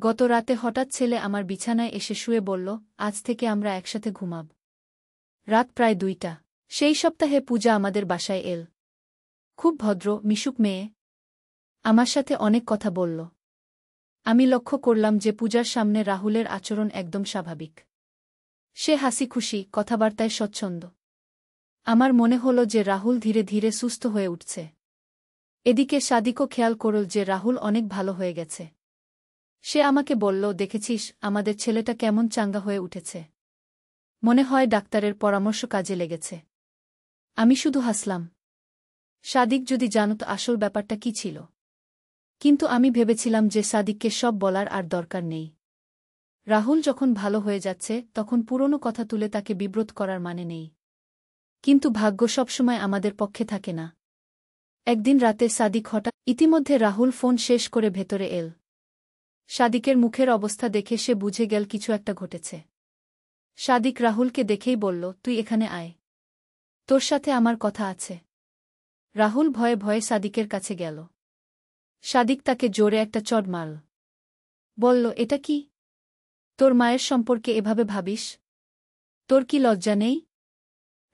গত রাতে হঠাৎ ছেলে আমার বিছানায় এসে শুয়ে বলল, আজ থেকে আমরা একসাথে ঘুমাব। রাত প্রায় 2টা। সেই সপ্তাহে পূজা আমাদের বাসায় এল। খুব ভদ্র, মিশুক মেয়ে। আমার সাথে অনেক কথা বলল। আমি লক্ষ্য করলাম যে পূজার সামনে রাহুলের আচরণ একদম স্বাভাবিক। সে হাসি খুশি, কথাবার্তায় স্বচ্ছন্দ। আমার মনে হল যে রাহুল ধীরে ধীরে সুস্থ হয়ে উঠছে। এদিকে সাদিকও খেয়াল করল যে রাহুল অনেক ভালো হয়ে গেছে। সে আমাকে বলল, দেখেছিস আমাদের ছেলেটা কেমন চাঙ্গা হয়ে উঠেছে। মনে হয় ডাক্তারের পরামর্শ কাজে লেগেছে। আমি শুধু হাসলাম। সাদিক যদি জানত আসল ব্যাপারটা কি ছিল। কিন্তু আমি ভেবেছিলাম যে সাদিককে সব বলার আর দরকার নেই। রাহুল যখন ভালো হয়ে যাচ্ছে তখন পুরনো কথা তুলে তাকে বিব্রত করার মানে নেই। কিন্তু ভাগ্য সবসময় আমাদের পক্ষে থাকে না। একদিন রাতে সাদিক হঠাৎ ইতিমধ্যে রাহুল ফোন শেষ করে ভেতরে এল। সাদিকের মুখের অবস্থা দেখে সে বুঝে গেল কিছু একটা ঘটেছে। সাদিক রাহুলকে দেখেই বলল, তুই এখানে আয়। তোর সাথে আমার কথা আছে। রাহুল ভয়ে ভয়ে সাদিকের কাছে গেল। সাদিক তাকে জোরে একটা চড় মারল। বলল, এটা কি? তোর মায়ের সম্পর্কে এভাবে ভাবিস? তোর কি লজ্জা নেই?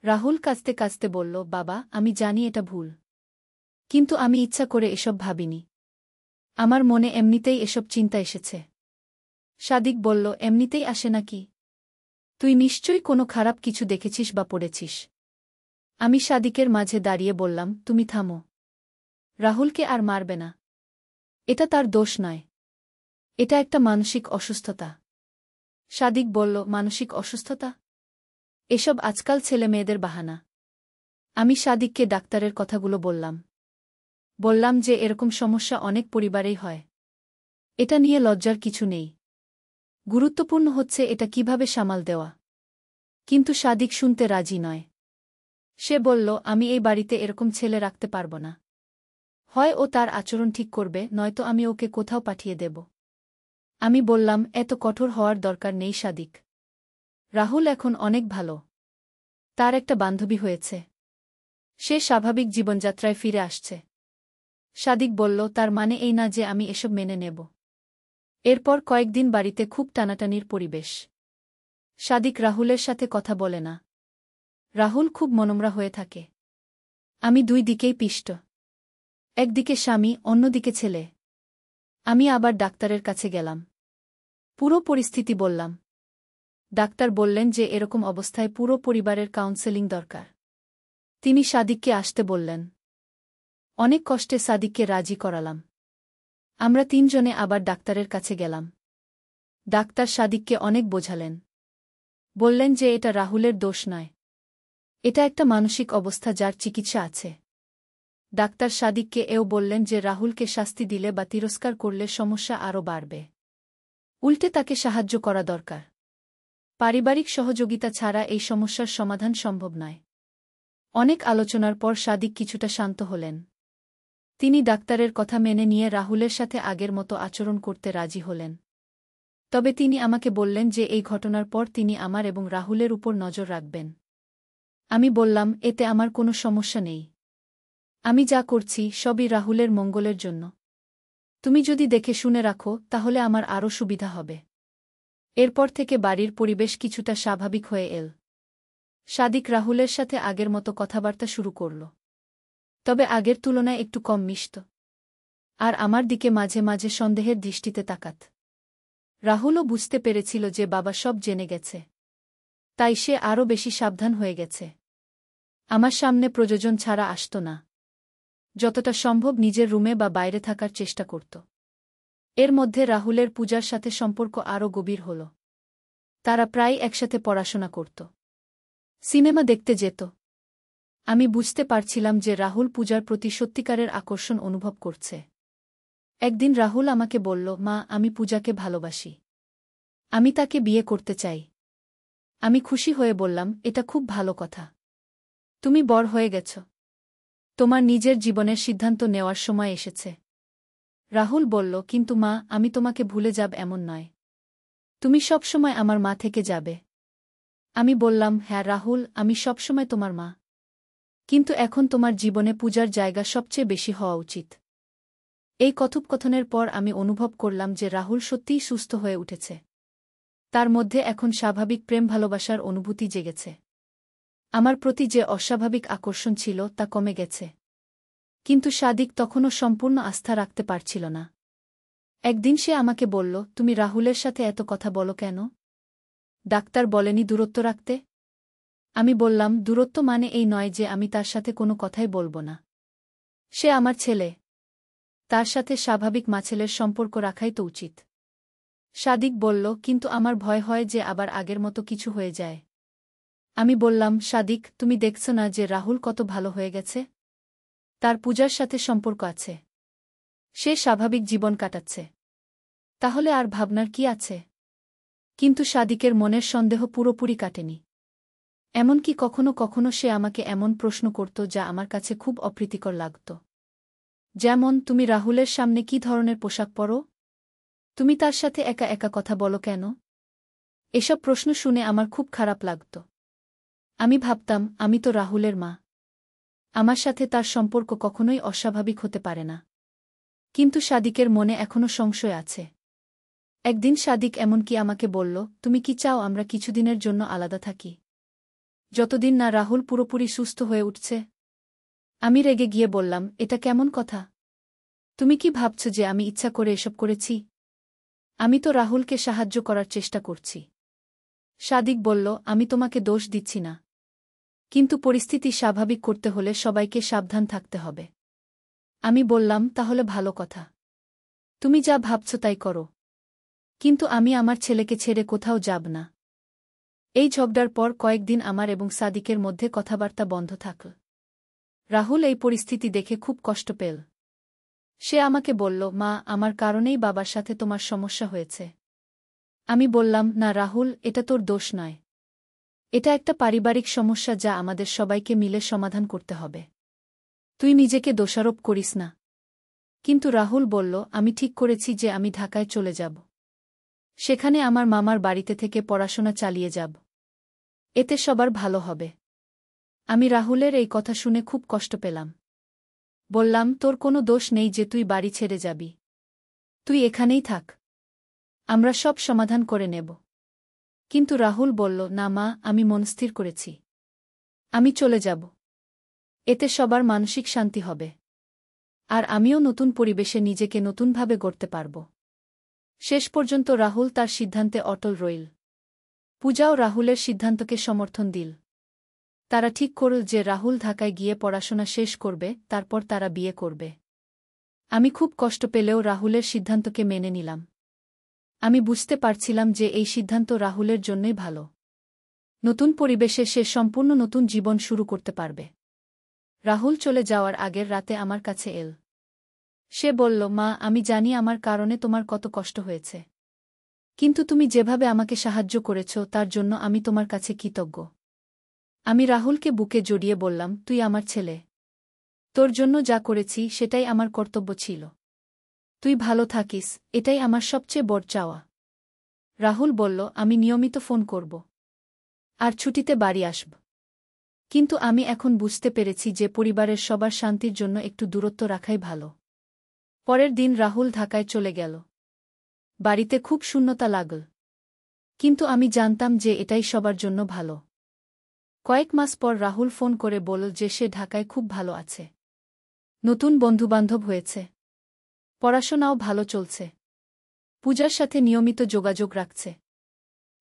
রাহুল কাঁদতে কাঁদতে বলল, বাবা, আমি জানি এটা ভুল। কিন্তু আমি ইচ্ছা করে এসব ভাবিনি। আমার মনে এমনিতেই এসব চিন্তা এসেছে। সাদিক বলল, এমনিতেই আসে নাকি? তুই নিশ্চয়ই কোনো খারাপ কিছু দেখেছিস বা পড়েছিস। আমি সাদিকের মাঝে দাঁড়িয়ে বললাম, তুমি থামো। রাহুলকে আর মারবে না। এটা তার দোষ নয়। এটা একটা মানসিক অসুস্থতা। সাদিক বলল, মানসিক অসুস্থতা? এসব আজকাল ছেলে মেয়েদের বাহানা। আমি সাদিককে ডাক্তারের কথাগুলো বললাম। বললাম যে এরকম সমস্যা অনেক পরিবারেই হয়। এটা নিয়ে লজ্জার কিছু নেই। গুরুত্বপূর্ণ হচ্ছে এটা কিভাবে সামাল দেওয়া। কিন্তু সাদিক শুনতে রাজি নয়। সে বলল, আমি এই বাড়িতে এরকম ছেলে রাখতে পারব না। হয় ও তার আচরণ ঠিক করবে, নয়তো আমি ওকে কোথাও পাঠিয়ে দেব। আমি বললাম, এত কঠোর হওয়ার দরকার নেই সাদিক। রাহুল এখন অনেক ভালো। তার একটা বান্ধবী হয়েছে। সে স্বাভাবিক জীবনযাত্রায় ফিরে আসছে। সাদিক বলল, তার মানে এই না যে আমি এসব মেনে নেব। এরপর কয়েকদিন বাড়িতে খুব টানাটানির পরিবেশ। সাদিক রাহুলের সাথে কথা বলে না। রাহুল খুব মনমরা হয়ে থাকে। আমি দুই দিকেই পিষ্ট। একদিকে স্বামী, অন্যদিকে ছেলে। আমি আবার ডাক্তারের কাছে গেলাম। পুরো পরিস্থিতি বললাম। ডাক্তার বললেন যে এরকম অবস্থায় পুরো পরিবারের কাউন্সেলিং দরকার। তিনি সাদিককে আসতে বললেন। অনেক কষ্টে সাদিককে রাজি করালাম। আমরা 3 জনে আবার ডাক্তারের কাছে গেলাম। ডাক্তার সাদিককে অনেক বোঝালেন। বললেন যে এটা রাহুলের দোষ নয়। এটা একটা মানসিক অবস্থা যার চিকিৎসা আছে। ডাক্তার সাদিককে এও বললেন যে রাহুলকে শাস্তি দিলে বা তিরস্কার করলে সমস্যা আরও বাড়বে। উল্টে তাকে সাহায্য করা দরকার। পারিবারিক সহযোগিতা ছাড়া এই সমস্যার সমাধান সম্ভব নয়। অনেক আলোচনার পর সাদিক কিছুটা শান্ত হলেন। তিনি ডাক্তারের কথা মেনে নিয়ে রাহুলের সাথে আগের মতো আচরণ করতে রাজি হলেন। তবে তিনি আমাকে বললেন যে এই ঘটনার পর তিনি আমার এবং রাহুলের উপর নজর রাখবেন। আমি বললাম, এতে আমার কোনো সমস্যা নেই। আমি যা করছি সবই রাহুলের মঙ্গলের জন্য। তুমি যদি দেখে শুনে রাখো তাহলে আমার আরও সুবিধা হবে। এরপর থেকে বাড়ির পরিবেশ কিছুটা স্বাভাবিক হয়ে এল। সাদিক রাহুলের সাথে আগের মতো কথাবার্তা শুরু করল। তবে আগের তুলনায় একটু কম মিশত। আর আমার দিকে মাঝে মাঝে সন্দেহের দৃষ্টিতে তাকাত। রাহুলও বুঝতে পেরেছিল যে বাবা সব জেনে গেছে। তাই সে আরও বেশি সাবধান হয়ে গেছে। আমার সামনে প্রযোজন ছাড়া আসত না। যতটা সম্ভব নিজের রুমে বা বাইরে থাকার চেষ্টা করত। এর মধ্যে রাহুলের পূজার সাথে সম্পর্ক আরও গভীর হল। তারা প্রায় একসাথে পড়াশোনা করত। সিনেমা দেখতে যেত। আমি বুঝতে পারছিলাম যে রাহুল পূজার প্রতি সত্যিকারের আকর্ষণ অনুভব করছে। একদিন রাহুল আমাকে বলল, মা, আমি পূজাকে ভালোবাসি। আমি তাকে বিয়ে করতে চাই। আমি খুশি হয়ে বললাম, এটা খুব ভালো কথা। তুমি বড় হয়ে গেছ। তোমার নিজের জীবনের সিদ্ধান্ত নেওয়ার সময় এসেছে। রাহুল বলল, কিন্তু মা, আমি তোমাকে ভুলে যাব এমন নয়। তুমি সবসময় আমার মা থেকে যাবে। আমি বললাম, হ্যাঁ রাহুল, আমি সবসময় তোমার মা। কিন্তু এখন তোমার জীবনে পূজার জায়গা সবচেয়ে বেশি হওয়া উচিত। এই কথোপকথনের পর আমি অনুভব করলাম যে রাহুল সত্যিই সুস্থ হয়ে উঠেছে। তার মধ্যে এখন স্বাভাবিক প্রেম ভালোবাসার অনুভূতি জেগেছে। আমার প্রতি যে অস্বাভাবিক আকর্ষণ ছিল তা কমে গেছে। কিন্তু সাদিক তখনও সম্পূর্ণ আস্থা রাখতে পারছিল না। একদিন সে আমাকে বলল, তুমি রাহুলের সাথে এত কথা বলো কেন? ডাক্তার বলেনি দূরত্ব রাখতে? আমি বললাম, দূরত্ব মানে এই নয় যে আমি তার সাথে কোনো কথাই বলবো না। সে আমার ছেলে। তার সাথে স্বাভাবিক মা-ছেলের সম্পর্ক রাখাই তো উচিত। সাদিক বলল, কিন্তু আমার ভয় হয় যে আবার আগের মতো কিছু হয়ে যায়। আমি বললাম, সাদিক, তুমি দেখছ না যে রাহুল কত ভালো হয়ে গেছে? তার পূজার সাথে সম্পর্ক আছে। সে স্বাভাবিক জীবন কাটাচ্ছে। তাহলে আর ভাবনার কি আছে? কিন্তু সাদিকের মনের সন্দেহ পুরোপুরি কাটেনি। এমনকি কখনো কখনো সে আমাকে এমন প্রশ্ন করত যা আমার কাছে খুব অপ্রীতিকর লাগত। যেমন, তুমি রাহুলের সামনে কী ধরনের পোশাক পরো? তুমি তার সাথে একা একা কথা বলো কেন? এসব প্রশ্ন শুনে আমার খুব খারাপ লাগত। আমি ভাবতাম, আমি তো রাহুলের মা। আমার সাথে তার সম্পর্ক কখনোই অস্বাভাবিক হতে পারে না। কিন্তু সাদিকের মনে এখনও সংশয় আছে। একদিন সাদিক এমনকি আমাকে বলল, তুমি কি চাও আমরা কিছুদিনের জন্য আলাদা থাকি? যতদিন না রাহুল পুরোপুরি সুস্থ হয়ে উঠছে। আমি রেগে গিয়ে বললাম, এটা কেমন কথা? তুমি কি ভাবছ যে আমি ইচ্ছা করে এসব করেছি? আমি তো রাহুলকে সাহায্য করার চেষ্টা করছি। সাদিক বলল, আমি তোমাকে দোষ দিচ্ছি না। কিন্তু পরিস্থিতি স্বাভাবিক করতে হলে সবাইকে সাবধান থাকতে হবে। আমি বললাম, তাহলে ভালো কথা। তুমি যা ভাবছ তাই করো। কিন্তু আমি আমার ছেলেকে ছেড়ে কোথাও যাব না। এই ঝগড়ার পর কয়েকদিন আমার এবং সাদিকের মধ্যে কথাবার্তা বন্ধ থাকল। রাহুল এই পরিস্থিতি দেখে খুব কষ্ট পেল। সে আমাকে বলল, মা, আমার কারণেই বাবার সাথে তোমার সমস্যা হয়েছে। আমি বললাম, না রাহুল, এটা তোর দোষ নয়। এটা একটা পারিবারিক সমস্যা যা আমাদের সবাইকে মিলে সমাধান করতে হবে। তুই নিজেকে দোষারোপ করিস না। কিন্তু রাহুল বলল, আমি ঠিক করেছি যে আমি ঢাকায় চলে যাব। সেখানে আমার মামার বাড়িতে থেকে পড়াশোনা চালিয়ে যাব। এতে সবার ভালো হবে। আমি রাহুলের এই কথা শুনে খুব কষ্ট পেলাম। বললাম, তোর কোনো দোষ নেই যে তুই বাড়ি ছেড়ে যাবি। তুই এখানেই থাক। আমরা সব সমাধান করে নেব। কিন্তু রাহুল বলল, না মা, আমি মনস্থির করেছি। আমি চলে যাব। এতে সবার মানসিক শান্তি হবে। আর আমিও নতুন পরিবেশে নিজেকে নতুনভাবে গড়তে পারব। শেষ পর্যন্ত রাহুল তার সিদ্ধান্তে অটল রইল। পূজাও রাহুলের সিদ্ধান্তকে সমর্থন দিল। তারা ঠিক করল যে রাহুল ঢাকায় গিয়ে পড়াশোনা শেষ করবে, তারপর তারা বিয়ে করবে। আমি খুব কষ্ট পেলেও রাহুলের সিদ্ধান্তকে মেনে নিলাম। আমি বুঝতে পারছিলাম যে এই সিদ্ধান্ত রাহুলের জন্যই ভালো। নতুন পরিবেশে সে সম্পূর্ণ নতুন জীবন শুরু করতে পারবে। রাহুল চলে যাওয়ার আগের রাতে আমার কাছে এল। সে বলল, মা, আমি জানি আমার কারণে তোমার কত কষ্ট হয়েছে। কিন্তু তুমি যেভাবে আমাকে সাহায্য করেছ তার জন্য আমি তোমার কাছে কৃতজ্ঞ। আমি রাহুলকে বুকে জড়িয়ে বললাম, তুই আমার ছেলে। তোর জন্য যা করেছি সেটাই আমার কর্তব্য ছিল। তুই ভালো থাকিস, এটাই আমার সবচেয়ে বড় চাওয়া। রাহুল বলল, আমি নিয়মিত ফোন করব। আর ছুটিতে বাড়ি আসব। কিন্তু আমি এখন বুঝতে পেরেছি যে পরিবারের সবার শান্তির জন্য একটু দূরত্ব রাখাই ভালো। পরের দিন রাহুল ঢাকায় চলে গেল। বাড়িতে খুব শূন্যতা লাগল। কিন্তু আমি জানতাম যে এটাই সবার জন্য ভালো। কয়েক মাস পর রাহুল ফোন করে বলল যে সে ঢাকায় খুব ভালো আছে। নতুন বন্ধুবান্ধব হয়েছে। পড়াশোনাও ভালো চলছে। পূজার সাথে নিয়মিত যোগাযোগ রাখছে।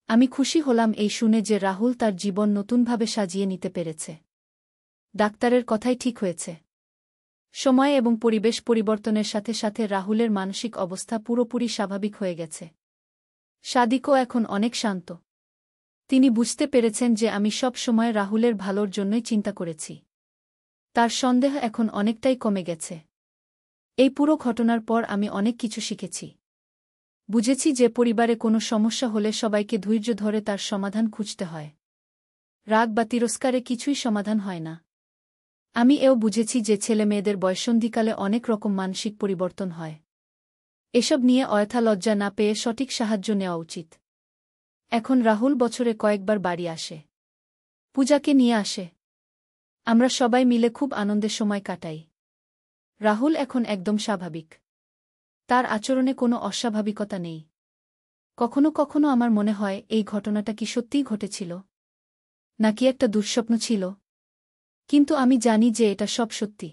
আমি খুশি হলাম এই শুনে যে রাহুল তার জীবন নতুনভাবে সাজিয়ে নিতে পেরেছে। ডাক্তারের কথাই ঠিক হয়েছে। সময় এবং পরিবেশ পরিবর্তনের সাথে সাথে রাহুলের মানসিক অবস্থা পুরোপুরি স্বাভাবিক হয়ে গেছে। সাদিকও এখন অনেক শান্ত। তিনি বুঝতে পেরেছেন যে আমি সব সময় রাহুলের ভালোর জন্যই চিন্তা করেছি। তার সন্দেহ এখন অনেকটাই কমে গেছে। এই পুরো ঘটনার পর আমি অনেক কিছু শিখেছি। বুঝেছি যে পরিবারে কোনো সমস্যা হলে সবাইকে ধৈর্য ধরে তার সমাধান খুঁজতে হয়। রাগ বা তিরস্কারে কিছুই সমাধান হয় না। আমি এও বুঝেছি যে ছেলেমেয়েদের বয়ঃসন্ধিকালে অনেক রকম মানসিক পরিবর্তন হয়। এসব নিয়ে অযথা লজ্জা না পেয়ে সঠিক সাহায্য নেওয়া উচিত। এখন রাহুল বছরে কয়েকবার বাড়ি আসে। পূজাকে নিয়ে আসে। আমরা সবাই মিলে খুব আনন্দের সময় কাটাই। রাহুল এখন একদম স্বাভাবিক। তার আচরণে কোনো অস্বাভাবিকতা নেই। কখনো কখনো আমার মনে হয় এই ঘটনাটা কি সত্যিই ঘটেছিল, নাকি একটা দুঃস্বপ্ন ছিল। কিন্তু আমি জানি যে এটা সব সত্যি।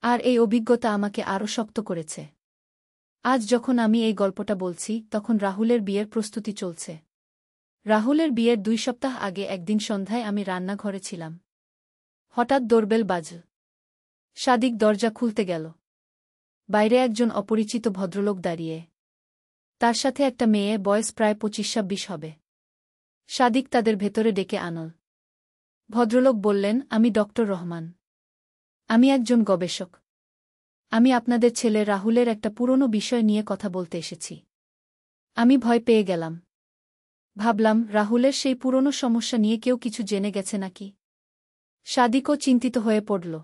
আর এই অভিজ্ঞতা আমাকে আরও শক্ত করেছে। আজ যখন আমি এই গল্পটা বলছি তখন রাহুলের বিয়ের প্রস্তুতি চলছে। রাহুলের বিয়ের 2 সপ্তাহ আগে একদিন সন্ধ্যায় আমি রান্নাঘরে ছিলাম। হঠাৎ ডোরবেল বাজল। সাদিক দরজা খুলতে গেল। বাইরে একজন অপরিচিত ভদ্রলোক দাঁড়িয়ে। তার সাথে একটা মেয়ে, বয়স প্রায় 25-26 হবে। সাদিক তাদের ভেতরে ডেকে আনল। ভদ্রলোক বললেন, আমি ডক্টর রহমান। আমি একজন গবেষক। আমি আপনাদের ছেলে রাহুলের একটা পুরনো বিষয় নিয়ে কথা বলতে এসেছি। আমি ভয় পেয়ে গেলাম। ভাবলাম, রাহুলের সেই পুরনো সমস্যা নিয়ে কেউ কিছু জেনে গেছে নাকি। সাদিকও চিন্তিত হয়ে পড়ল।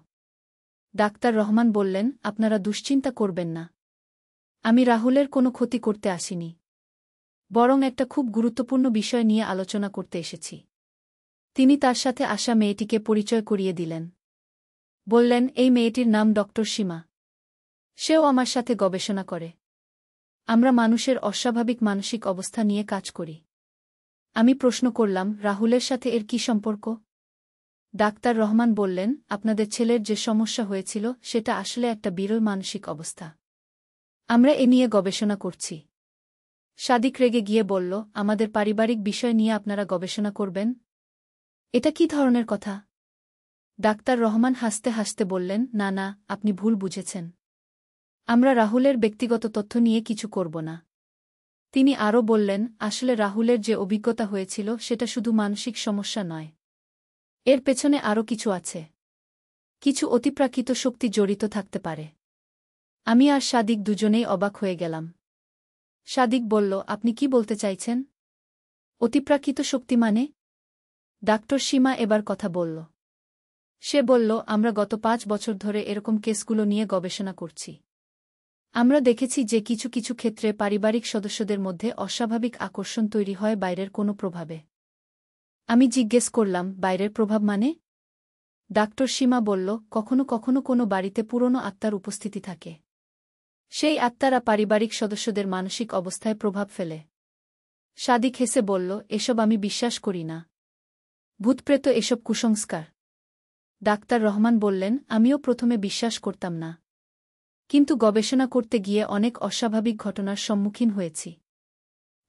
ডাক্তার রহমান বললেন, আপনারা দুশ্চিন্তা করবেন না। আমি রাহুলের কোনো ক্ষতি করতে আসিনি, বরং একটা খুব গুরুত্বপূর্ণ বিষয় নিয়ে আলোচনা করতে এসেছি। তিনি তার সাথে আসা মেয়েটিকে পরিচয় করিয়ে দিলেন। বললেন, এই মেয়েটির নাম ডক্টর সীমা। সেও আমার সাথে গবেষণা করে। আমরা মানুষের অস্বাভাবিক মানসিক অবস্থা নিয়ে কাজ করি। আমি প্রশ্ন করলাম, রাহুলের সাথে এর কী সম্পর্ক? ডাক্তার রহমান বললেন, আপনাদের ছেলের যে সমস্যা হয়েছিল সেটা আসলে একটা বিরল মানসিক অবস্থা। আমরা এ নিয়ে গবেষণা করছি। সাদিক রেগে গিয়ে বলল, আমাদের পারিবারিক বিষয় নিয়ে আপনারা গবেষণা করবেন? এটা কী ধরনের কথা? ডাক্তার রহমান হাসতে হাসতে বললেন, না না, আপনি ভুল বুঝেছেন। আমরা রাহুলের ব্যক্তিগত তথ্য নিয়ে কিছু করব না। তিনি আরও বললেন, আসলে রাহুলের যে অভিজ্ঞতা হয়েছিল সেটা শুধু মানসিক সমস্যা নয়। এর পেছনে আরও কিছু আছে। কিছু অতিপ্রাকৃত শক্তি জড়িত থাকতে পারে। আমি আর সাদিক দুজনেই অবাক হয়ে গেলাম। সাদিক বলল, আপনি কি বলতে চাইছেন? অতিপ্রাকৃত শক্তি মানে? ডাক্তার সীমা এবার কথা বলল। সে বলল, আমরা গত 5 বছর ধরে এরকম কেসগুলো নিয়ে গবেষণা করছি। আমরা দেখেছি যে কিছু কিছু ক্ষেত্রে পারিবারিক সদস্যদের মধ্যে অস্বাভাবিক আকর্ষণ তৈরি হয় বাইরের কোনো প্রভাবে। আমি জিজ্ঞেস করলাম, বাইরের প্রভাব মানে? ডাক্তার সীমা বলল, কখনো কখনো কোনো বাড়িতে পুরনো আত্মার উপস্থিতি থাকে। সেই আত্মারা পারিবারিক সদস্যদের মানসিক অবস্থায় প্রভাব ফেলে। সাদিক হেসে বলল, এসব আমি বিশ্বাস করি না। ভূতপ্রেত এসব কুসংস্কার। ডাক্তার রহমান বললেন, আমিও প্রথমে বিশ্বাস করতাম না। কিন্তু গবেষণা করতে গিয়ে অনেক অস্বাভাবিক ঘটনার সম্মুখীন হয়েছি।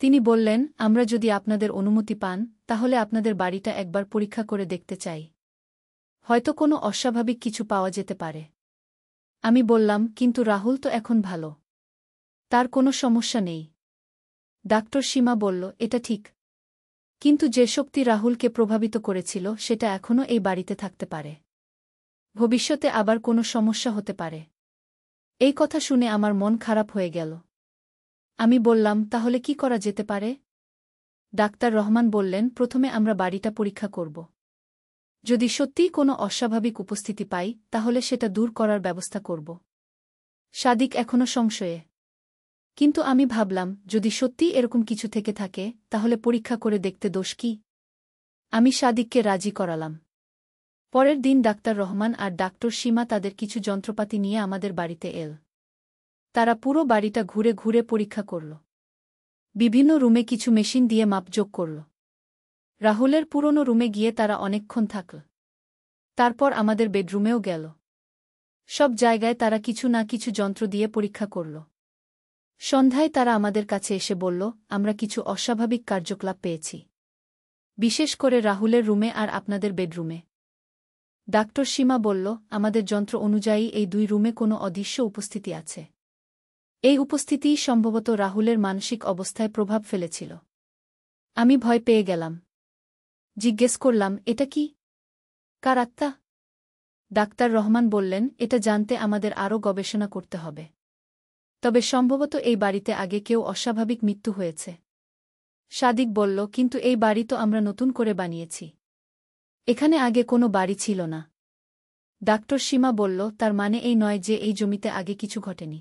তিনি বললেন, আমরা যদি আপনাদের অনুমতি পান তাহলে আপনাদের বাড়িটা একবার পরীক্ষা করে দেখতে চাই। হয়তো কোনো অস্বাভাবিক কিছু পাওয়া যেতে পারে। আমি বললাম, কিন্তু রাহুল তো এখন ভালো। তার কোনো সমস্যা নেই। ডাক্তার সীমা বলল, এটা ঠিক। কিন্তু যে শক্তি রাহুলকে প্রভাবিত করেছিল সেটা এখনও এই বাড়িতে থাকতে পারে। ভবিষ্যতে আবার কোনো সমস্যা হতে পারে। এই কথা শুনে আমার মন খারাপ হয়ে গেল। আমি বললাম, তাহলে কি করা যেতে পারে? ডাক্তার রহমান বললেন, প্রথমে আমরা বাড়িটা পরীক্ষা করব। যদি সত্যিই কোনো অস্বাভাবিক উপস্থিতি পাই তাহলে সেটা দূর করার ব্যবস্থা করব। সাদিক এখনও সংশয়ে। কিন্তু আমি ভাবলাম, যদি সত্যিই এরকম কিছু থেকে থাকে তাহলে পরীক্ষা করে দেখতে দোষ কি? আমি সাদিককে রাজি করালাম। পরের দিন ডাক্তার রহমান আর ডাক্তার সীমা তাদের কিছু যন্ত্রপাতি নিয়ে আমাদের বাড়িতে এল। তারা পুরো বাড়িটা ঘুরে ঘুরে পরীক্ষা করল। বিভিন্ন রুমে কিছু মেশিন দিয়ে মাপযোগ করল। রাহুলের পুরনো রুমে গিয়ে তারা অনেকক্ষণ থাকল। তারপর আমাদের বেডরুমেও গেল। সব জায়গায় তারা কিছু না কিছু যন্ত্র দিয়ে পরীক্ষা করল। সন্ধ্যায় তারা আমাদের কাছে এসে বলল, আমরা কিছু অস্বাভাবিক কার্যকলাপ পেয়েছি। বিশেষ করে রাহুলের রুমে আর আপনাদের বেডরুমে। ডাক্তার সীমা বলল, আমাদের যন্ত্র অনুযায়ী এই 2 রুমে কোনো অদৃশ্য উপস্থিতি আছে। এই উপস্থিতিই সম্ভবত রাহুলের মানসিক অবস্থায় প্রভাব ফেলেছিল। আমি ভয় পেয়ে গেলাম। জিজ্ঞেস করলাম, এটা কি? কার আত্মা? ডাক্তার রহমান বললেন, এটা জানতে আমাদের আরও গবেষণা করতে হবে। তবে সম্ভবত এই বাড়িতে আগে কেউ অস্বাভাবিক মৃত্যু হয়েছে। সাদিক বলল, কিন্তু এই বাড়ি তো আমরা নতুন করে বানিয়েছি। এখানে আগে কোনো বাড়ি ছিল না। ডাক্তার সীমা বলল, তার মানে এই নয় যে এই জমিতে আগে কিছু ঘটেনি।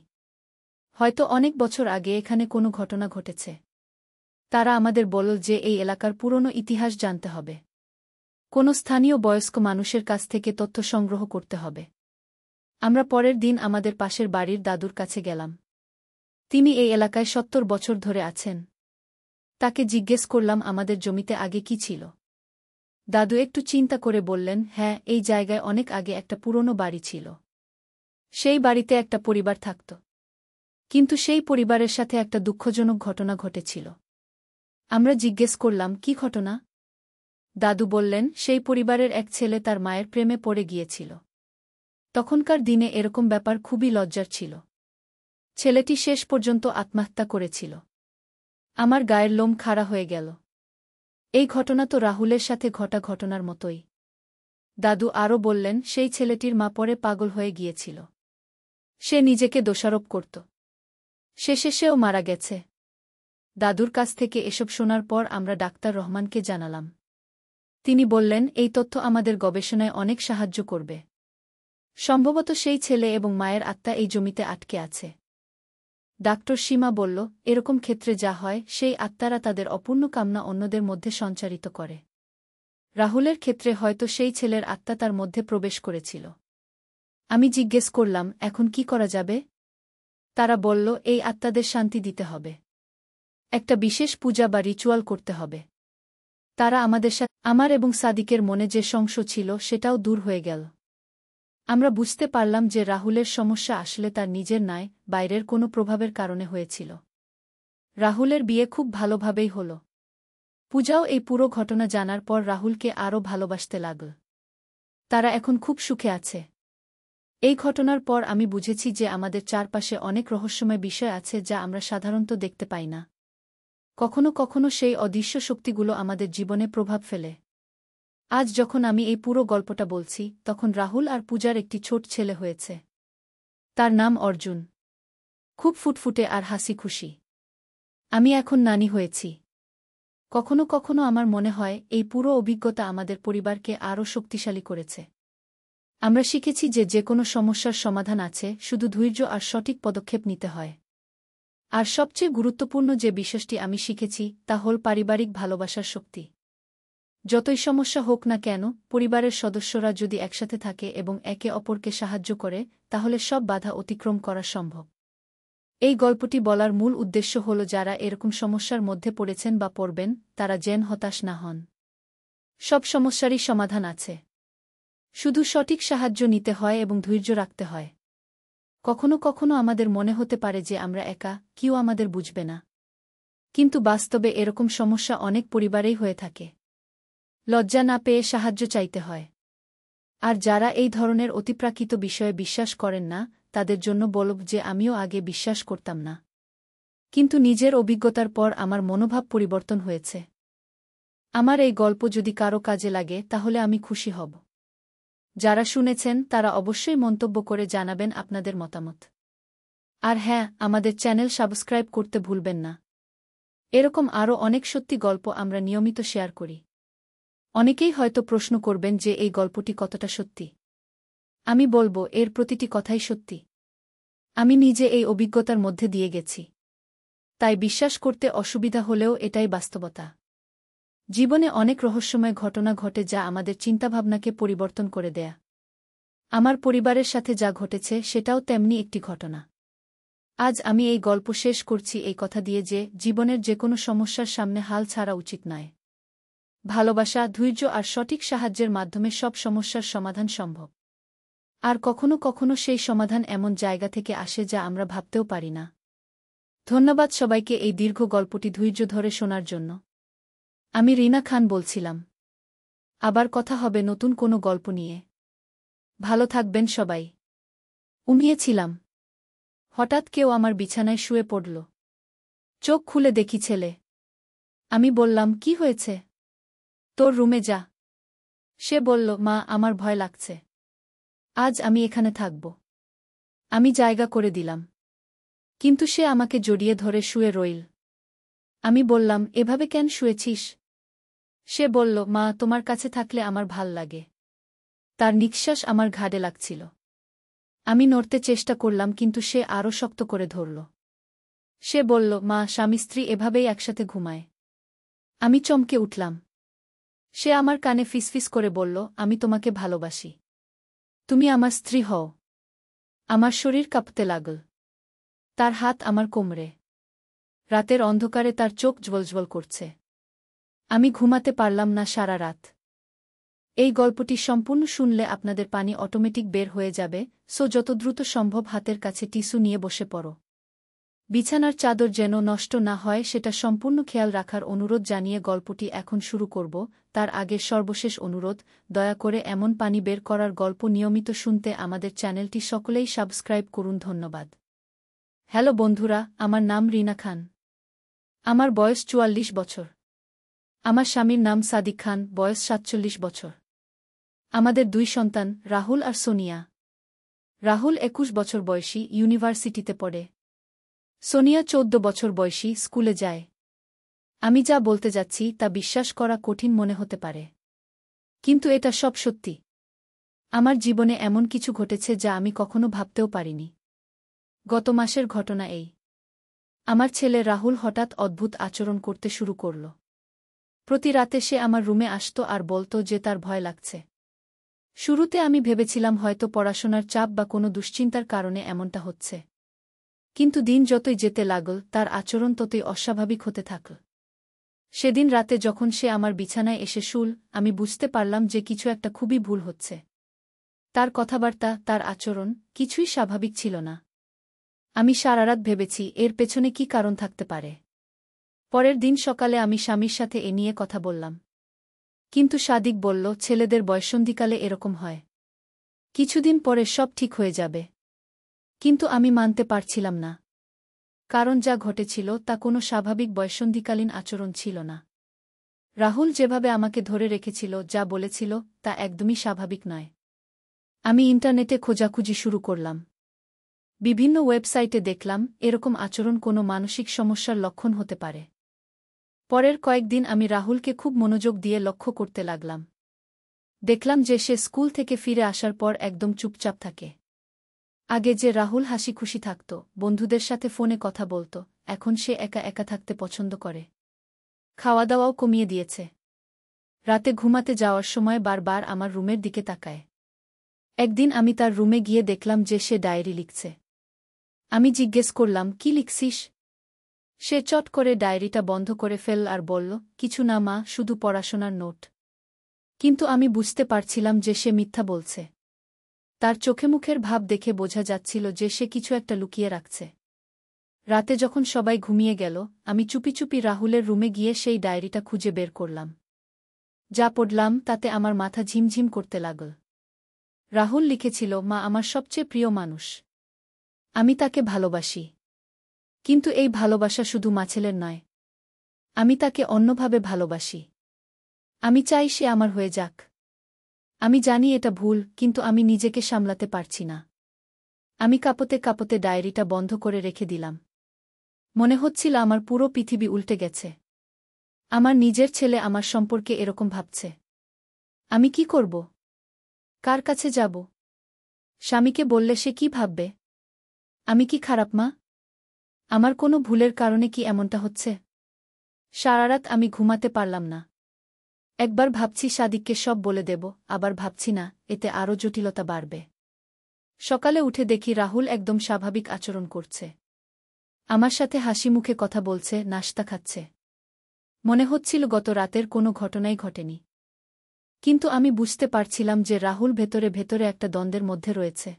হয়তো অনেক বছর আগে এখানে কোনো ঘটনা ঘটেছে। তারা আমাদের বলল যে এই এলাকার পুরনো ইতিহাস জানতে হবে। কোনো স্থানীয় বয়স্ক মানুষের কাছ থেকে তথ্য সংগ্রহ করতে হবে। আমরা পরের দিন আমাদের পাশের বাড়ির দাদুর কাছে গেলাম। তিনি এই এলাকায় ৭০ বছর ধরে আছেন। তাকে জিজ্ঞেস করলাম আমাদের জমিতে আগে কি ছিল। দাদু একটু চিন্তা করে বললেন, হ্যাঁ, এই জায়গায় অনেক আগে একটা পুরনো বাড়ি ছিল। সেই বাড়িতে একটা পরিবার থাকত। কিন্তু সেই পরিবারের সাথে একটা দুঃখজনক ঘটনা ঘটেছিল। আমরা জিজ্ঞেস করলাম, কি ঘটনা? দাদু বললেন, সেই পরিবারের এক ছেলে তার মায়ের প্রেমে পড়ে গিয়েছিল। তখনকার দিনে এরকম ব্যাপার খুবই লজ্জার ছিল। ছেলেটি শেষ পর্যন্ত আত্মহত্যা করেছিল। আমার গায়ের লোম খাড়া হয়ে গেল। এই ঘটনা তো রাহুলের সাথে ঘটা ঘটনার মতোই। দাদু আরও বললেন, সেই ছেলেটির মা পরে পাগল হয়ে গিয়েছিল। সে নিজেকে দোষারোপ করত। শেষে সেও মারা গেছে। দাদুর কাছ থেকে এসব শোনার পর আমরা ডাক্তার রহমানকে জানালাম। তিনি বললেন, এই তথ্য আমাদের গবেষণায় অনেক সাহায্য করবে। সম্ভবত সেই ছেলে এবং মায়ের আত্মা এই জমিতে আটকে আছে। ডাক্তার সীমা বলল, এরকম ক্ষেত্রে যা হয়, সেই আত্মারা তাদের অপূর্ণ কামনা অন্যদের মধ্যে সঞ্চারিত করে। রাহুলের ক্ষেত্রে হয়তো সেই ছেলের আত্মা তার মধ্যে প্রবেশ করেছিল। আমি জিজ্ঞেস করলাম, এখন কি করা যাবে? তারা বলল, এই আত্মাদের শান্তি দিতে হবে। একটা বিশেষ পূজা বা রিচুয়াল করতে হবে। তারা আমাদের সাথে আমার এবং সাদিকের মনে যে সংশয় ছিল সেটাও দূর হয়ে গেল। আমরা বুঝতে পারলাম যে রাহুলের সমস্যা আসলে তার নিজের নয়, বাইরের কোনো প্রভাবের কারণে হয়েছিল। রাহুলের বিয়ে খুব ভালোভাবেই হল। পূজাও এই পুরো ঘটনা জানার পর রাহুলকে আরও ভালোবাসতে লাগল। তারা এখন খুব সুখে আছে। এই ঘটনার পর আমি বুঝেছি যে আমাদের চারপাশে অনেক রহস্যময় বিষয় আছে যা আমরা সাধারণত দেখতে পাই না। কখনো কখনো সেই অদৃশ্য শক্তিগুলো আমাদের জীবনে প্রভাব ফেলে। আজ যখন আমি এই পুরো গল্পটা বলছি, তখন রাহুল আর পূজার একটি ছোট ছেলে হয়েছে। তার নাম অর্জুন। খুব ফুটফুটে আর হাসি খুশি। আমি এখন নানি হয়েছি। কখনো কখনো আমার মনে হয় এই পুরো অভিজ্ঞতা আমাদের পরিবারকে আরও শক্তিশালী করেছে। আমরা শিখেছি যে যে কোনো সমস্যার সমাধান আছে, শুধু ধৈর্য আর সঠিক পদক্ষেপ নিতে হয়। আর সবচেয়ে গুরুত্বপূর্ণ যে বিষয়টি আমি শিখেছি তা হল পারিবারিক ভালোবাসার শক্তি। যতই সমস্যা হোক না কেন, পরিবারের সদস্যরা যদি একসাথে থাকে এবং একে অপরকে সাহায্য করে, তাহলে সব বাধা অতিক্রম করা সম্ভব। এই গল্পটি বলার মূল উদ্দেশ্য হল যারা এরকম সমস্যার মধ্যে পড়েছেন বা পড়বেন, তারা যেন হতাশ না হন। সব সমস্যারই সমাধান আছে। শুধু সঠিক সাহায্য নিতে হয় এবং ধৈর্য রাখতে হয়। কখনো কখনো আমাদের মনে হতে পারে যে আমরা একা, কেউ আমাদের বুঝবে না। কিন্তু বাস্তবে এরকম সমস্যা অনেক পরিবারেই হয়ে থাকে। লজ্জা না পেয়ে সাহায্য চাইতে হয়। আর যারা এই ধরনের অতিপ্রাকৃত বিষয়ে বিশ্বাস করেন না, তাদের জন্য বলব যে আমিও আগে বিশ্বাস করতাম না। কিন্তু নিজের অভিজ্ঞতার পর আমার মনোভাব পরিবর্তন হয়েছে। আমার এই গল্প যদি কারো কাজে লাগে তাহলে আমি খুশি হব। যারা শুনেছেন তারা অবশ্যই মন্তব্য করে জানাবেন আপনাদের মতামত। আর হ্যাঁ, আমাদের চ্যানেল সাবস্ক্রাইব করতে ভুলবেন না। এরকম আরও অনেক সত্যি গল্প আমরা নিয়মিত শেয়ার করি। অনেকেই হয়তো প্রশ্ন করবেন যে এই গল্পটি কতটা সত্যি। আমি বলবো, এর প্রতিটি কথাই সত্যি। আমি নিজে এই অভিজ্ঞতার মধ্যে দিয়ে গেছি। তাই বিশ্বাস করতে অসুবিধা হলেও এটাই বাস্তবতা। জীবনে অনেক রহস্যময় ঘটনা ঘটে যা আমাদের চিন্তাভাবনাকে পরিবর্তন করে দেয়া। আমার পরিবারের সাথে যা ঘটেছে সেটাও তেমনি একটি ঘটনা। আজ আমি এই গল্প শেষ করছি এই কথা দিয়ে যে জীবনের যে কোনো সমস্যার সামনে হাল ছাড়া উচিত নয়। ভালোবাসা, ধৈর্য আর সঠিক সাহায্যের মাধ্যমে সব সমস্যার সমাধান সম্ভব। আর কখনো কখনো সেই সমাধান এমন জায়গা থেকে আসে যা আমরা ভাবতেও পারি না। ধন্যবাদ সবাইকে এই দীর্ঘ গল্পটি ধৈর্য ধরে শোনার জন্য। আমি রিনা খান বলছিলাম। আবার কথা হবে নতুন কোনো গল্প নিয়ে। ভালো থাকবেন সবাই। ঘুমিয়েছিলাম। হঠাৎ কেউ আমার বিছানায় শুয়ে পড়ল। চোখ খুলে দেখি ছেলে। আমি বললাম, কি হয়েছে? তোর রুমে যা। সে বলল, মা, আমার ভয় লাগছে। আজ আমি এখানে থাকব। আমি জায়গা করে দিলাম। কিন্তু সে আমাকে জড়িয়ে ধরে শুয়ে রইল। আমি বললাম, এভাবে কেন শুয়েছিস? সে বলল, মা, তোমার কাছে থাকলে আমার ভাল লাগে। তার নিঃশ্বাস আমার ঘাড়ে লাগছিল। আমি নড়তে চেষ্টা করলাম কিন্তু সে আরও শক্ত করে ধরল। সে বলল, মা, স্বামী স্ত্রী এভাবেই একসাথে ঘুমায়। আমি চমকে উঠলাম। সে আমার কানে ফিসফিস করে বলল, আমি তোমাকে ভালোবাসি। তুমি আমার স্ত্রী হও। আমার শরীর কাঁপতে লাগল। তার হাত আমার কোমরে। রাতের অন্ধকারে তার চোখ জ্বলজ্বল করছে। আমি ঘুমাতে পারলাম না সারা রাত। এই গল্পটি সম্পূর্ণ শুনলে আপনাদের পানি অটোমেটিক বের হয়ে যাবে, সো যত দ্রুত সম্ভব হাতের কাছে টিস্যু নিয়ে বসে পড়ো। বিছানার চাদর যেন নষ্ট না হয় সেটা সম্পূর্ণ খেয়াল রাখার অনুরোধ জানিয়ে গল্পটি এখন শুরু করব। তার আগে সর্বশেষ অনুরোধ, দয়া করে এমন পানি বের করার গল্প নিয়মিত শুনতে আমাদের চ্যানেলটি সকলেই সাবস্ক্রাইব করুন। ধন্যবাদ। হ্যালো বন্ধুরা, আমার নাম রিনা খান। আমার বয়স ৪৪ বছর। আমার স্বামীর নাম সাদিক খান, বয়স ৪৭ বছর। আমাদের ২ সন্তান, রাহুল আর সোনিয়া। রাহুল ২১ বছর বয়সী, ইউনিভার্সিটিতে পড়ে। সোনিয়া ১৪ বছর বয়সী, স্কুলে যায়। আমি যা বলতে যাচ্ছি তা বিশ্বাস করা কঠিন মনে হতে পারে, কিন্তু এটা সব সত্যি। আমার জীবনে এমন কিছু ঘটেছে যা আমি কখনো ভাবতেও পারিনি। গত মাসের ঘটনা এই। আমার ছেলে রাহুল হঠাৎ অদ্ভুত আচরণ করতে শুরু করল। প্রতি রাতে সে আমার রুমে আসত আর বলত যে তার ভয় লাগছে। শুরুতে আমি ভেবেছিলাম হয়তো পড়াশোনার চাপ বা কোনো দুশ্চিন্তার কারণে এমনটা হচ্ছে। কিন্তু দিন যতই যেতে লাগল তার আচরণ ততই অস্বাভাবিক হতে থাকল। সেদিন রাতে যখন সে আমার বিছানায় এসে শুল, আমি বুঝতে পারলাম যে কিছু একটা খুবই ভুল হচ্ছে। তার কথাবার্তা, তার আচরণ, কিছুই স্বাভাবিক ছিল না। আমি সারারাত ভেবেছি এর পেছনে কী কারণ থাকতে পারে। পরের দিন সকালে আমি স্বামীর সাথে এ নিয়ে কথা বললাম। কিন্তু সাদিক বলল, ছেলেদের বয়ঃসন্ধিকালে এরকম হয়। কিছুদিন পরে সব ঠিক হয়ে যাবে। কিন্তু আমি মানতে পারছিলাম না। কারণ যা ঘটেছিল তা কোনো স্বাভাবিক বয়ঃসন্ধিকালীন আচরণ ছিল না। রাহুল যেভাবে আমাকে ধরে রেখেছিল, যা বলেছিল, তা একদমই স্বাভাবিক নয়। আমি ইন্টারনেটে খোঁজাখুঁজি শুরু করলাম। বিভিন্ন ওয়েবসাইটে দেখলাম এরকম আচরণ কোনো মানসিক সমস্যার লক্ষণ হতে পারে। পরের কয়েকদিন আমি রাহুলকে খুব মনোযোগ দিয়ে লক্ষ্য করতে লাগলাম। দেখলাম যে সে স্কুল থেকে ফিরে আসার পর একদম চুপচাপ থাকে। আগে যে রাহুল হাসি খুশি থাকত, বন্ধুদের সাথে ফোনে কথা বলত, এখন সে একা একা থাকতে পছন্দ করে। খাওয়া দাওয়াও কমিয়ে দিয়েছে। রাতে ঘুমাতে যাওয়ার সময় বারবার আমার রুমের দিকে তাকায়। একদিন আমি তার রুমে গিয়ে দেখলাম যে সে ডায়েরি লিখছে। আমি জিজ্ঞেস করলাম, কি লিখছিস? সে চট করে ডায়েরিটা বন্ধ করে ফেলল আর বলল, কিছু না মা, শুধু পড়াশোনার নোট। কিন্তু আমি বুঝতে পারছিলাম যে সে মিথ্যা বলছে। তার চোখে মুখের ভাব দেখে বোঝা যাচ্ছিল যে সে কিছু একটা লুকিয়ে রাখছে। রাতে যখন সবাই ঘুমিয়ে গেল, আমি চুপি চুপি রাহুলের রুমে গিয়ে সেই ডায়েরিটা খুঁজে বের করলাম। যা পড়লাম তাতে আমার মাথা ঝিমঝিম করতে লাগল। রাহুল লিখেছিল, মা আমার সবচেয়ে প্রিয় মানুষ। আমি তাকে ভালোবাসি। কিন্তু এই ভালোবাসা শুধু মাছেলের নয়। আমি তাকে অন্যভাবে ভালোবাসি। আমি চাই সে আমার হয়ে যাক। আমি জানি এটা ভুল, কিন্তু আমি নিজেকে সামলাতে পারছি না। আমি কাঁপতে কাঁপতে ডায়েরিটা বন্ধ করে রেখে দিলাম। মনে হচ্ছিল আমার পুরো পৃথিবী উল্টে গেছে। আমার নিজের ছেলে আমার সম্পর্কে এরকম ভাবছে। আমি কি করব? কার কাছে যাব? স্বামীকে বললে সে কি ভাববে? আমি কি খারাপ মা? আমার কোনো ভুলের কারণে কি এমনটা হচ্ছে? সারারাত আমি ঘুমাতে পারলাম না। একবার ভাবছি সাদিককে সব বলে দেব, আবার ভাবছি না, এতে আরও জটিলতা বাড়বে। সকালে উঠে দেখি রাহুল একদম স্বাভাবিক আচরণ করছে। আমার সাথে হাসি মুখে কথা বলছে, নাশতা খাচ্ছে। মনে হচ্ছিল গত রাতের কোনো ঘটনাই ঘটেনি। কিন্তু আমি বুঝতে পারছিলাম যে রাহুল ভেতরে ভেতরে একটা দ্বন্দ্বের মধ্যে রয়েছে।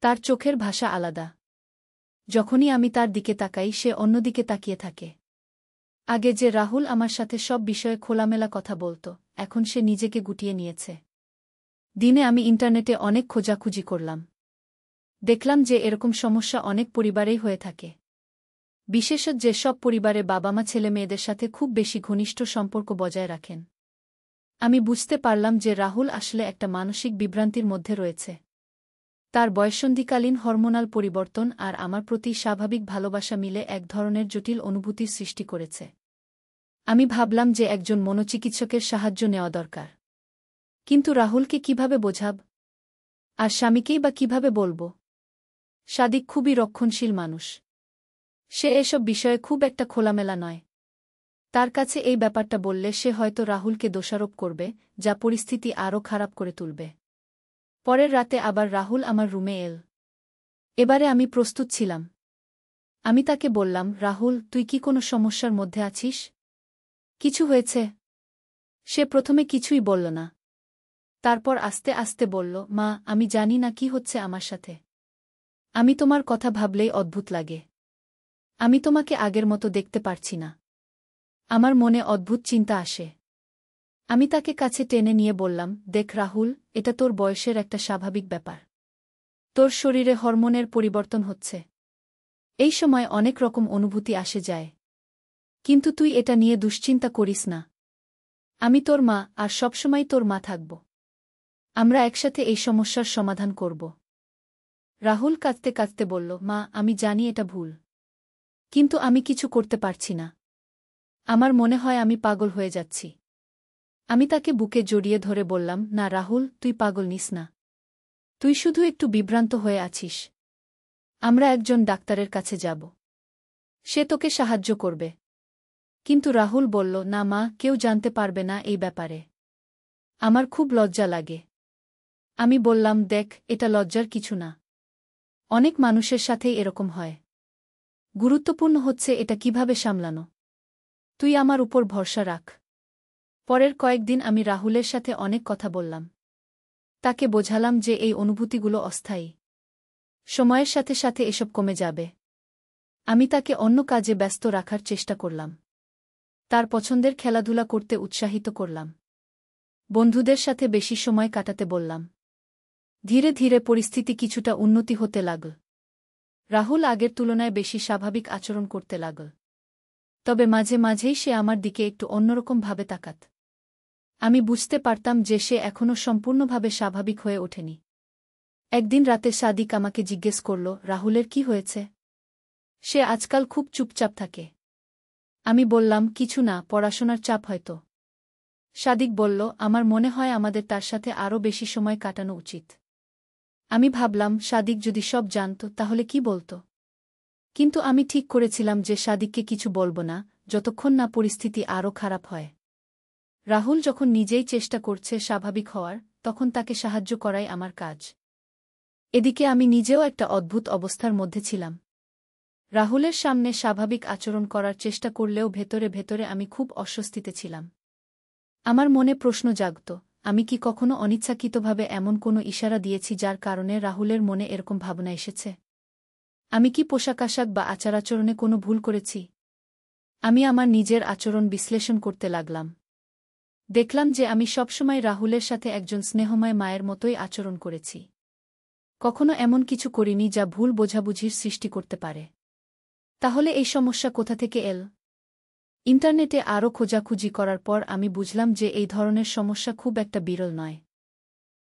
তার চোখের ভাষা আলাদা। যখনই আমি তার দিকে তাকাই সে অন্যদিকে তাকিয়ে থাকে। আগে যে রাহুল আমার সাথে সব বিষয়ে খোলামেলা কথা বলত, এখন সে নিজেকে গুটিয়ে নিয়েছে। দিনে আমি ইন্টারনেটে অনেক খোঁজাখুঁজি করলাম। দেখলাম যে এরকম সমস্যা অনেক পরিবারেই হয়ে থাকে। বিশেষত যে সব পরিবারে বাবা মা ছেলে মেয়েদের সাথে খুব বেশি ঘনিষ্ঠ সম্পর্ক বজায় রাখেন। আমি বুঝতে পারলাম যে রাহুল আসলে একটা মানসিক বিভ্রান্তির মধ্যে রয়েছে। তার বয়ঃসন্ধিকালীন হরমোনাল পরিবর্তন আর আমার প্রতি স্বাভাবিক ভালোবাসা মিলে এক ধরনের জটিল অনুভূতির সৃষ্টি করেছে। আমি ভাবলাম যে একজন মনোচিকিৎসকের সাহায্য নেওয়া দরকার। কিন্তু রাহুলকে কিভাবে বোঝাব? আর স্বামীকেই বা কিভাবে বলব? সাদিক খুবই রক্ষণশীল মানুষ। সে এসব বিষয়ে খুব একটা খোলামেলা নয়। তার কাছে এই ব্যাপারটা বললে সে হয়তো রাহুলকে দোষারোপ করবে, যা পরিস্থিতি আরও খারাপ করে তুলবে। পরের রাতে আবার রাহুল আমার রুমে এল। এবারে আমি প্রস্তুত ছিলাম। আমি তাকে বললাম, রাহুল, তুই কি কোনো সমস্যার মধ্যে আছিস? কিছু হয়েছে? সে প্রথমে কিছুই বলল না। তারপর আস্তে আস্তে বলল, মা, আমি জানি না কি হচ্ছে আমার সাথে। আমি তোমার কথা ভাবলেই অদ্ভুত লাগে। আমি তোমাকে আগের মতো দেখতে পারছি না। আমার মনে অদ্ভুত চিন্তা আসে। আমি তাকে কাছে টেনে নিয়ে বললাম, দেখ রাহুল, এটা তোর বয়সের একটা স্বাভাবিক ব্যাপার। তোর শরীরে হরমোনের পরিবর্তন হচ্ছে। এই সময় অনেক রকম অনুভূতি আসে যায়। কিন্তু তুই এটা নিয়ে দুশ্চিন্তা করিস না। আমি তোর মা, আর সবসময় তোর মা থাকব। আমরা একসাথে এই সমস্যার সমাধান করব। রাহুল কাঁদতে কাঁদতে বলল, মা, আমি জানি এটা ভুল। কিন্তু আমি কিছু করতে পারছি না। আমার মনে হয় আমি পাগল হয়ে যাচ্ছি। আমি তাকে বুকে জড়িয়ে ধরে বললাম, না রাহুল, তুই পাগল নিস না। তুই শুধু একটু বিভ্রান্ত হয়ে আছিস। আমরা একজন ডাক্তারের কাছে যাব। সে তোকে সাহায্য করবে। কিন্তু রাহুল বলল, না মা, কেউ জানতে পারবে না এই ব্যাপারে। আমার খুব লজ্জা লাগে। আমি বললাম, দেখ, এটা লজ্জার কিছু না। অনেক মানুষের সাথেই এরকম হয়। গুরুত্বপূর্ণ হচ্ছে এটা কিভাবে সামলানো। তুই আমার উপর ভরসা রাখ। পরের কয়েকদিন আমি রাহুলের সাথে অনেক কথা বললাম। তাকে বোঝালাম যে এই অনুভূতিগুলো অস্থায়ী। সময়ের সাথে সাথে এসব কমে যাবে। আমি তাকে অন্য কাজে ব্যস্ত রাখার চেষ্টা করলাম। তার পছন্দের খেলাধুলা করতে উৎসাহিত করলাম। বন্ধুদের সাথে বেশি সময় কাটাতে বললাম। ধীরে ধীরে পরিস্থিতি কিছুটা উন্নতি হতে লাগল। রাহুল আগের তুলনায় বেশি স্বাভাবিক আচরণ করতে লাগল। তবে মাঝে মাঝেই সে আমার দিকে একটু অন্যরকম ভাবে তাকাত। আমি বুঝতে পারতাম যে সে এখনও সম্পূর্ণভাবে স্বাভাবিক হয়ে ওঠেনি। একদিন রাতে সাদিক আমাকে জিজ্ঞেস করল, রাহুলের কি হয়েছে? সে আজকাল খুব চুপচাপ থাকে। আমি বললাম, কিছু না, পড়াশোনার চাপ হয়তো। সাদিক বলল, আমার মনে হয় আমাদের তার সাথে আরও বেশি সময় কাটানো উচিত। আমি ভাবলাম, সাদিক যদি সব জানত তাহলে কি বলত। কিন্তু আমি ঠিক করেছিলাম যে সাদিককে কিছু বলব না, যতক্ষণ না পরিস্থিতি আরও খারাপ হয়। রাহুল যখন নিজেই চেষ্টা করছে স্বাভাবিক হওয়ার, তখন তাকে সাহায্য করাই আমার কাজ। এদিকে আমি নিজেও একটা অদ্ভুত অবস্থার মধ্যে ছিলাম। রাহুলের সামনে স্বাভাবিক আচরণ করার চেষ্টা করলেও ভেতরে ভেতরে আমি খুব অস্বস্তিতে ছিলাম। আমার মনে প্রশ্ন জাগত, আমি কি কখনো অনিচ্ছাকৃতভাবে এমন কোনো ইশারা দিয়েছি যার কারণে রাহুলের মনে এরকম ভাবনা এসেছে? আমি কি পোশাক-আশাক বা আচার-আচরণে কোনো ভুল করেছি? আমি আমার নিজের আচরণ বিশ্লেষণ করতে লাগলাম। দেখলাম যে আমি সবসময় রাহুলের সাথে একজন স্নেহময় মায়ের মতোই আচরণ করেছি। কখনো এমন কিছু করিনি যা ভুল বোঝাবুঝির সৃষ্টি করতে পারে। তাহলে এই সমস্যা কোথা থেকে এল? ইন্টারনেটে আরও খোঁজাখুঁজি করার পর আমি বুঝলাম যে এই ধরনের সমস্যা খুব একটা বিরল নয়।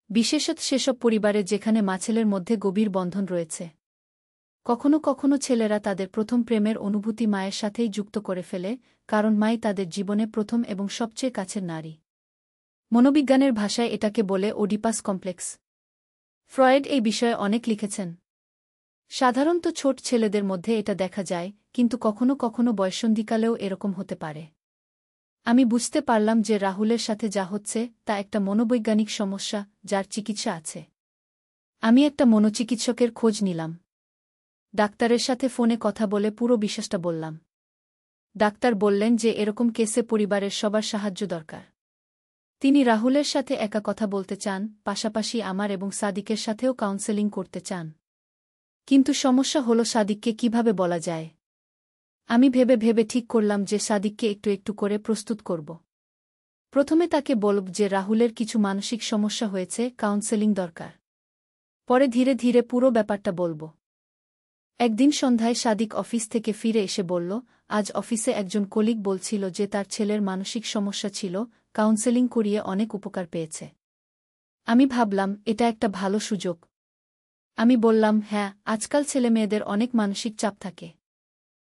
বিশেষত সেসব পরিবারে যেখানে মা-ছেলের মধ্যে গভীর বন্ধন রয়েছে। কখনো কখনো ছেলেরা তাদের প্রথম প্রেমের অনুভূতি মায়ের সাথেই যুক্ত করে ফেলে, কারণ মাই তাদের জীবনে প্রথম এবং সবচেয়ে কাছের নারী। মনোবিজ্ঞানের ভাষায় এটাকে বলে ওডিপাস কমপ্লেক্স। ফ্রয়েড এই বিষয়ে অনেক লিখেছেন। সাধারণত ছোট ছেলেদের মধ্যে এটা দেখা যায়, কিন্তু কখনো কখনো বয়ঃসন্ধিকালেও এরকম হতে পারে। আমি বুঝতে পারলাম যে রাহুলের সাথে যা হচ্ছে তা একটা মনোবৈজ্ঞানিক সমস্যা, যার চিকিৎসা আছে। আমি একটা মনোচিকিৎসকের খোঁজ নিলাম। ডাক্তারের সাথে ফোনে কথা বলে পুরো বিষয়টা বললাম। ডাক্তার বললেন যে এরকম কেসে পরিবারের সবার সাহায্য দরকার। তিনি রাহুলের সাথে একা কথা বলতে চান, পাশাপাশি আমার এবং সাদিকের সাথেও কাউন্সেলিং করতে চান। কিন্তু সমস্যা হল সাদিককে কিভাবে বলা যায়। আমি ভেবে ভেবে ঠিক করলাম যে সাদিককে একটু একটু করে প্রস্তুত করব। প্রথমে তাকে বলব যে রাহুলের কিছু মানসিক সমস্যা হয়েছে, কাউন্সেলিং দরকার। পরে ধীরে ধীরে পুরো ব্যাপারটা বলব। একদিন সন্ধ্যায় সাদিক অফিস থেকে ফিরে এসে বলল, আজ অফিসে একজন কলিগ বলছিল যে তার ছেলের মানসিক সমস্যা ছিল, কাউন্সেলিং করিয়ে অনেক উপকার পেয়েছে। আমি ভাবলাম, এটা একটা ভালো সুযোগ। আমি বললাম, হ্যাঁ, আজকাল ছেলেমেয়েদের অনেক মানসিক চাপ থাকে।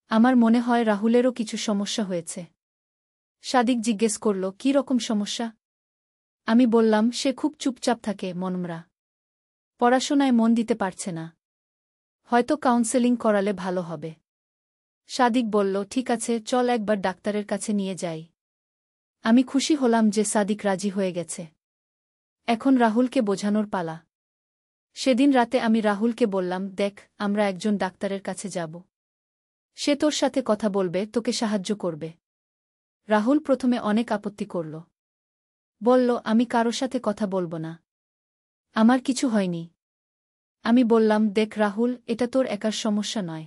আমার মনে হয় রাহুলেরও কিছু সমস্যা হয়েছে। সাদিক জিজ্ঞেস করল, কী রকম সমস্যা? আমি বললাম, সে খুব চুপচাপ থাকে, মনমরা। পড়াশোনায় মন দিতে পারছে না। হয়তো কাউন্সেলিং করালে ভালো হবে। সাদিক বলল, ঠিক আছে, চল একবার ডাক্তারের কাছে নিয়ে যাই। আমি খুশি হলাম যে সাদিক রাজি হয়ে গেছে। এখন রাহুলকে বোঝানোর পালা। সেদিন রাতে আমি রাহুলকে বললাম, দেখ, আমরা একজন ডাক্তারের কাছে যাব। সে তোর সাথে কথা বলবে, তোকে সাহায্য করবে। রাহুল প্রথমে অনেক আপত্তি করল। বলল, আমি কারো সাথে কথা বলবো না। আমার কিছু হয়নি। আমি বললাম, দেখ রাহুল, এটা তোর একার সমস্যা নয়।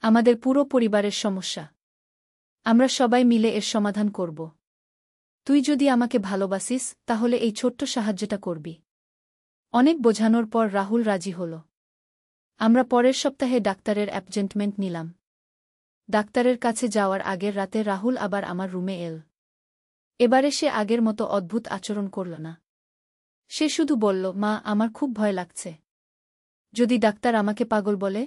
আমাদের পুরো পরিবারের সমস্যা। আমরা সবাই মিলে এর সমাধান করব। তুই যদি আমাকে ভালোবাসিস, তাহলে এই ছোট্ট সাহায্যটা করবি। অনেক বোঝানোর পর রাহুল রাজি হল। আমরা পরের সপ্তাহে ডাক্তারের অ্যাপয়েন্টমেন্ট নিলাম। ডাক্তারের কাছে যাওয়ার আগের রাতে রাহুল আবার আমার রুমে এল। এবারে সে আগের মতো অদ্ভুত আচরণ করল না। সে শুধু বলল, মা, আমার খুব ভয় লাগছে। যদি ডাক্তার আমাকে পাগল বলে?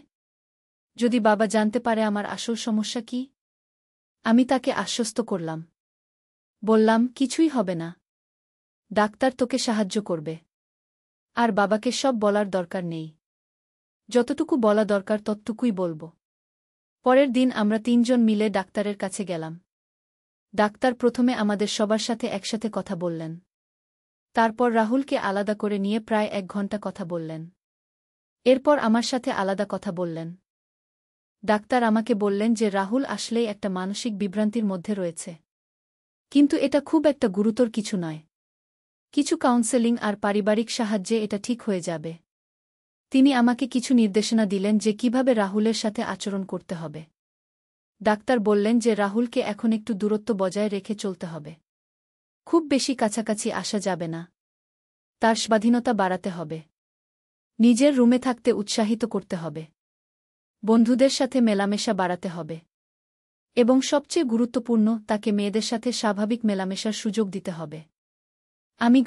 যদি বাবা জানতে পারে আমার আসল সমস্যা কি? আমি তাকে আশ্বস্ত করলাম। বললাম, কিছুই হবে না। ডাক্তার তোকে সাহায্য করবে। আর বাবাকে সব বলার দরকার নেই। যতটুকু বলা দরকার ততটুকুই বলব। পরের দিন আমরা ৩ জন মিলে ডাক্তারের কাছে গেলাম। ডাক্তার প্রথমে আমাদের সবার সাথে একসাথে কথা বললেন। তারপর রাহুলকে আলাদা করে নিয়ে প্রায় ১ ঘণ্টা কথা বললেন। এরপর আমার সাথে আলাদা কথা বললেন। ডাক্তার আমাকে বললেন যে রাহুল আসলেই একটা মানসিক বিভ্রান্তির মধ্যে রয়েছে। কিন্তু এটা খুব একটা গুরুতর কিছু নয়। কিছু কাউন্সেলিং আর পারিবারিক সাহায্যে এটা ঠিক হয়ে যাবে। তিনি আমাকে কিছু নির্দেশনা দিলেন যে কিভাবে রাহুলের সাথে আচরণ করতে হবে। ডাক্তার বললেন যে রাহুলকে এখন একটু দূরত্ব বজায় রেখে চলতে হবে। খুব বেশি কাছাকাছি আসা যাবে না। তার স্বাধীনতা বাড়াতে হবে। নিজের রুমে থাকতে উৎসাহিত করতে হবে। বন্ধুদের সাথে মেলামেশা বাড়াতে হবে। এবং সবচেয়ে গুরুত্বপূর্ণ, তাকে মেয়েদের সাথে স্বাভাবিক মেলামেশার সুযোগ দিতে হবে। আমি